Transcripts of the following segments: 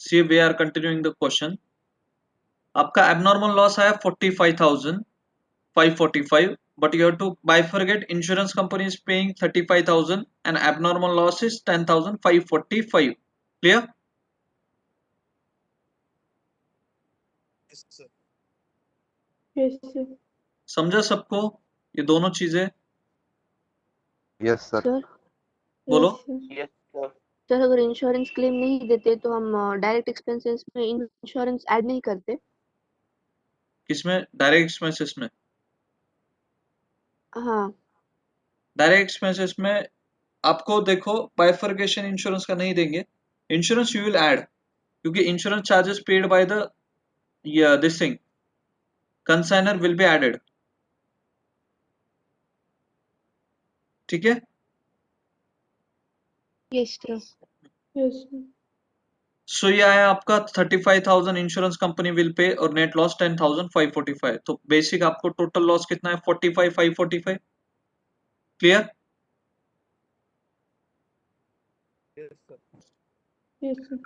See, we are continuing the question. आपका abnormal loss आया 45,545, but you have to bifurcate. Insurance company is paying 35,000 and abnormal loss is 10,545. Clear? Yes, sir. Yes, sir. समझा सबको ये दोनों चीजें? Yes sir. Sir बोलो। Yes, sir. Yes sir. Sir अगर insurance claim नहीं देते तो हम डायरेक्ट एक्सपेंसेस में इंश्योरेंस ऐड नहीं करते? किसमें? डायरेक्ट एक्सपेंसेस में। हाँ डायरेक्ट एक्सपेंसेस में आपको देखो बाइफर्केशन इंश्योरेंस का नहीं देंगे, इंश्योरेंस यू विल ऐड, क्योंकि insurance charges paid by the this thing consignor will be added. ठीक है? Yes sir. Yes, sir. So ये आया आपका 35,000 इंश्योरेंस कंपनी विल पे और नेट लॉस 10,545। तो बेसिक आपको टोटल लॉस कितना है? 45,545। Clear? Yes, sir. Yes, sir.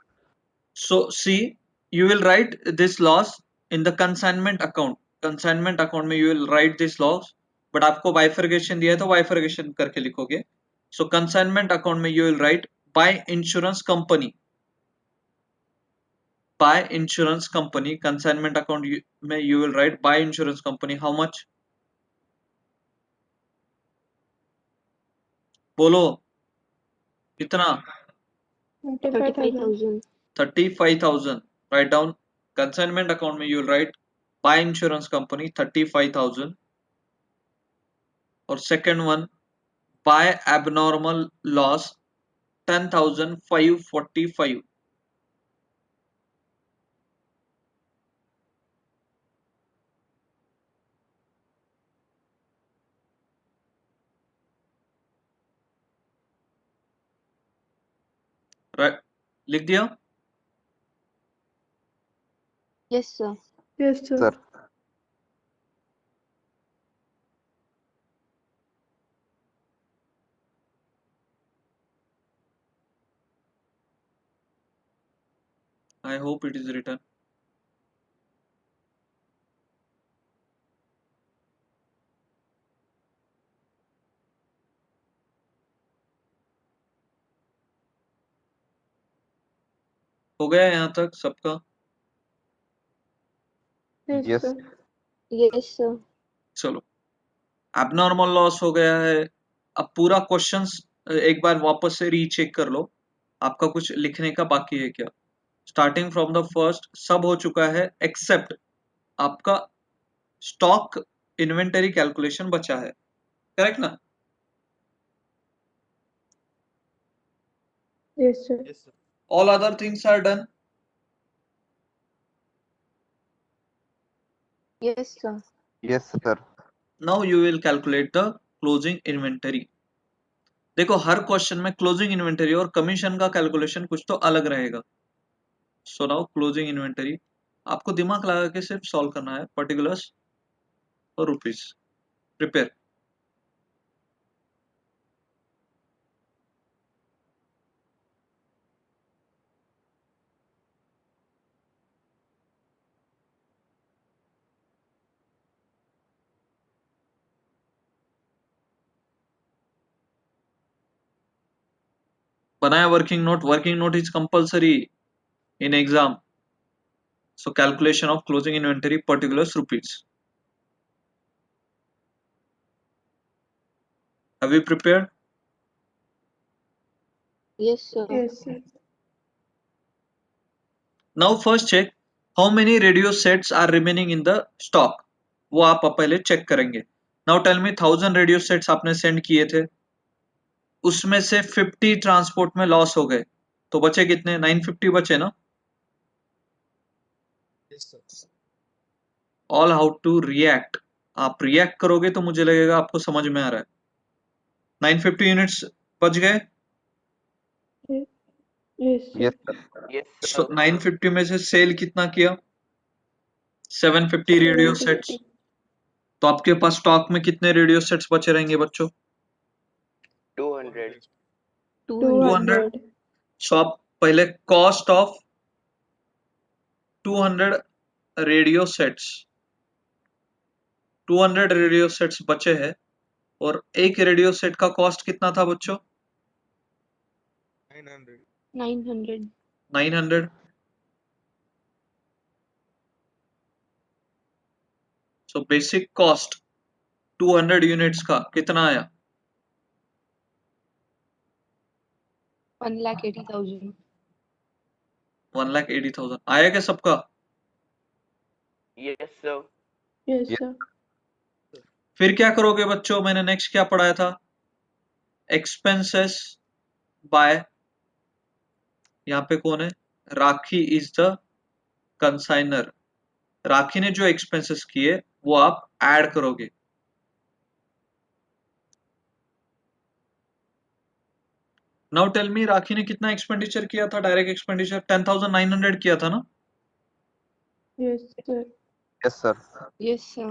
So see, you will write this loss in the consignment account. Consignment account में you will write this loss, but आपको bifurcation दिया है तो bifurcation करके लिखोगे. So consignment account में you will write by insurance company. By insurance company, consignment account में you will write by insurance company how much? बोलो कितना? 35,000. 35,000. Write down consignment account में you will write by insurance company 35,000. और second one by abnormal loss 10,545. right? लिख दिया? Yes sir. Yes, sir. Sir. I hope it is written. हो गया यहाँ तक सबका? Yes, yes. sir. Yes sir. चलो, एबनॉर्मल लॉस हो गया है। अब पूरा क्वेश्चंस एक बार वापस से रीचेक कर लो, आपका कुछ लिखने का बाकी है क्या? स्टार्टिंग फ्रॉम द फर्स्ट सब हो चुका है एक्सेप्ट आपका स्टॉक इन्वेंटरी कैलकुलेशन बचा है, करेक्ट ना? Yes, sir. Yes, sir. All other things are done. Yes sir. Yes sir. Now you will calculate the closing inventory. देखो हर क्वेश्चन में क्लोजिंग इन्वेंटरी और कमीशन का कैलकुलेशन कुछ तो अलग रहेगा. सो नाउ क्लोजिंग इन्वेंटरी आपको दिमाग लगा के सिर्फ सॉल्व करना है, पर्टिकुलर्स और रुपीस. प्रिपेयर. बनाया working note? Working note is compulsory in exam. So calculation of closing inventory particulars rupees. Have you prepared? Yes sir. Yes, sir. Now first check how many radio sets are remaining in the stock. वो आप पहले check करेंगे. Now tell me 1000 radio sets आपने send किए थे, उसमें से 50 transport में लॉस हो गए, तो बचे कितने? 950 बचे ना? Yes, sir. All how to react. आप रिएक्ट करोगे तो मुझे लगेगा आपको समझ में आ रहा है. 950 यूनिट्स बच गए. Yes, sir. Yes sir. Yes so 950 में से सेल कितना किया? 750 रेडियो सेट्स. 750. तो आपके पास स्टॉक में कितने रेडियो सेट्स बचे रहेंगे बच्चों? 200। 200। 200. सो आप पहले cost of 200 radio sets 200 radio sets बचे हैं और एक रेडियो सेट का कॉस्ट कितना था बच्चों? 900. 900. 900. सो बेसिक कॉस्ट 200 यूनिट्स का कितना आया? 1,80,000. 1,80,000 आया क्या सबका? Yes, sir. Yes, Yes. sir. फिर क्या करोगे बच्चों? मैंने नेक्स्ट क्या पढ़ाया था? एक्सपेंसेस बाय, यहाँ पे कौन है? राखी इज द कंसाइनर. राखी ने जो एक्सपेंसेस किए वो आप ऐड करोगे. नाउ टेल मी, राखी ने कितना एक्सपेंडिचर किया था? डायरेक्ट एक्सपेंडिचर 10,900 किया था ना? Yes, sir. Yes, sir. Yes, sir.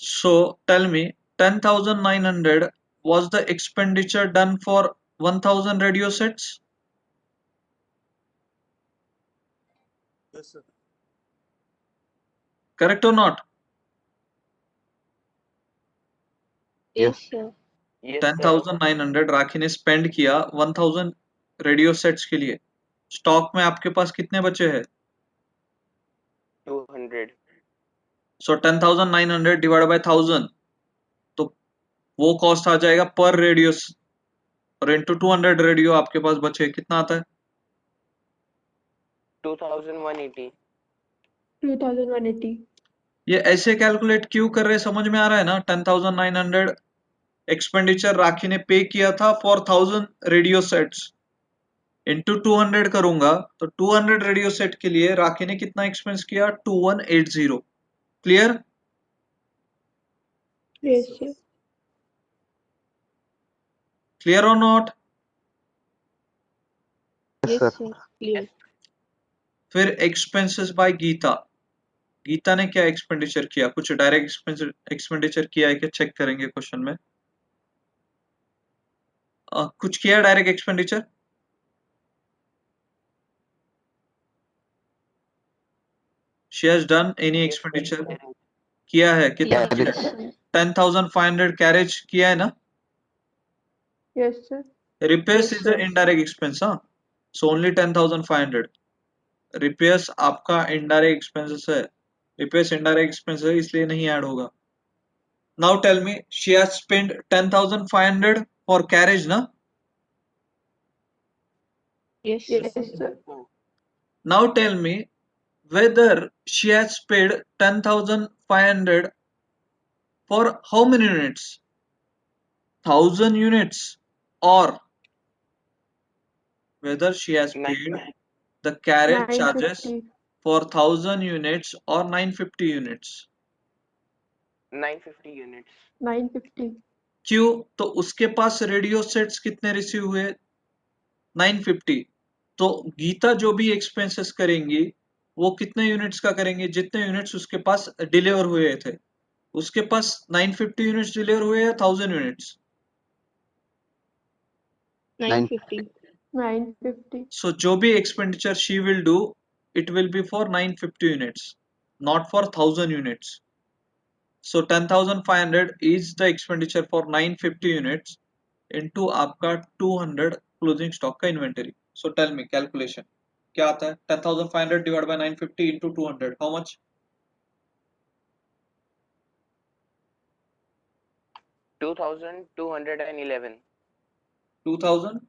So tell me, 10,900 was the expenditure done for 1,000 radio sets? Yes, sir. Correct or not? Yes, sir. Yes, sir. 10,900 राखी ने spend किया 1,000 radio sets के लिए. Stock में आपके पास कितने बचे हैं? 200. सो 10,900 डिवाइड बाय 1,000, तो वो कॉस्ट आ जाएगा पर रेडियो, और इंटू 200 रेडियो आपके पास बचे, कितना आता है? 2,180. 2,180. ये ऐसे कैलकुलेट क्यों कर रहे हैं, समझ में आ रहा है ना? 10,900 एक्सपेंडिचर राखी ने पे किया था फॉर 1,000 रेडियो सेट्स, इंटू 200 करूंगा तो 200 रेडियो सेट के लिए राखी ने कितना एक्सपेंस किया? 2180. क्लियर? Yes, sir. क्लियर और not? Yes, Yes, sir. sir. Clear. फिर एक्सपेंसेस बाय गीता. गीता ने क्या एक्सपेंडिचर किया? कुछ डायरेक्ट एक्सपेंडिचर किया है क्या? चेक करेंगे क्वेश्चन में. कुछ किया direct expenditure? She has done any Yes, expenditure? sir. किया है. कितना Yes, किया? sir. 10,500 कैरेज किया है ना? Yes, sir. Repairs Yes, is sir. Indirect expense. हाँ, सो ओनली 10,500. रिपेयर्स आपका इनडायरेक्ट एक्सपेंसेस है. रिपेयर्स इनडायरेक्ट एक्सपेंस है इसलिए नहीं ऐड होगा. Now tell me, she has spend 10,500 for carriage ना? Yes, Yes, sir. sir. Now tell me whether she has paid 10,500 for how many units? 1,000 units, or whether she has paid the carriage charges 950. for 1,000 units or 950 units. 950 units. 950. क्यों? तो उसके पास radio sets कितने receive हुए? 950. तो गीता जो भी expenses करेंगी वो कितने यूनिट्स का करेंगे? जितने यूनिट्स उसके पास डिलीवर हुए थे. उसके पास 950 यूनिट्स डिलीवर हुए या 1,000 यूनिट्स? 950. 950. So जो भी expenditure she will do, it will be for 950 units, not for 1,000 units. So 10,500 is the expenditure for 950 units into आपका 200 closing stock का inventory. So tell me calculation क्या आता है? 10,500 divided by 950 into 200, how much? 2,211. 2,000.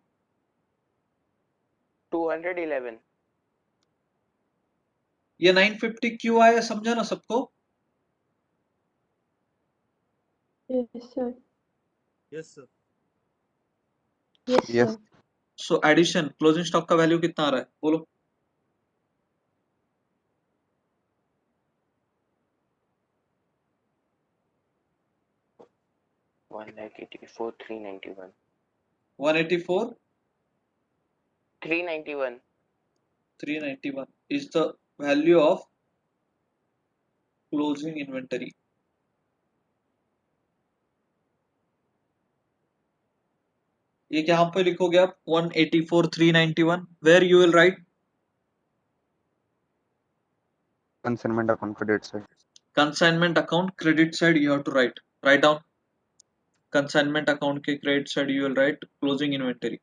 211. ये 950 क्यों आया समझा ना सबको? Yes, sir. Yes, sir. Yes, Yes. sir. So addition closing stock का वैल्यू कितना आ रहा है बोलो? 1,84,391. 184 391. 391 is the value of closing inventory. ये क्या पे लिखोगे आप? 184 391. Where you will write Consignment account credit side. Consignment account credit side you have to write down. Consignment account के credit side you will write closing inventory.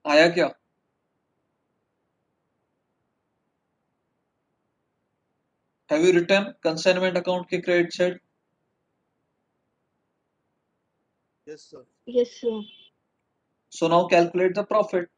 आया क्या? Have you written consignment account के credit side? Yes, sir. Yes, sir. So now calculate the profit.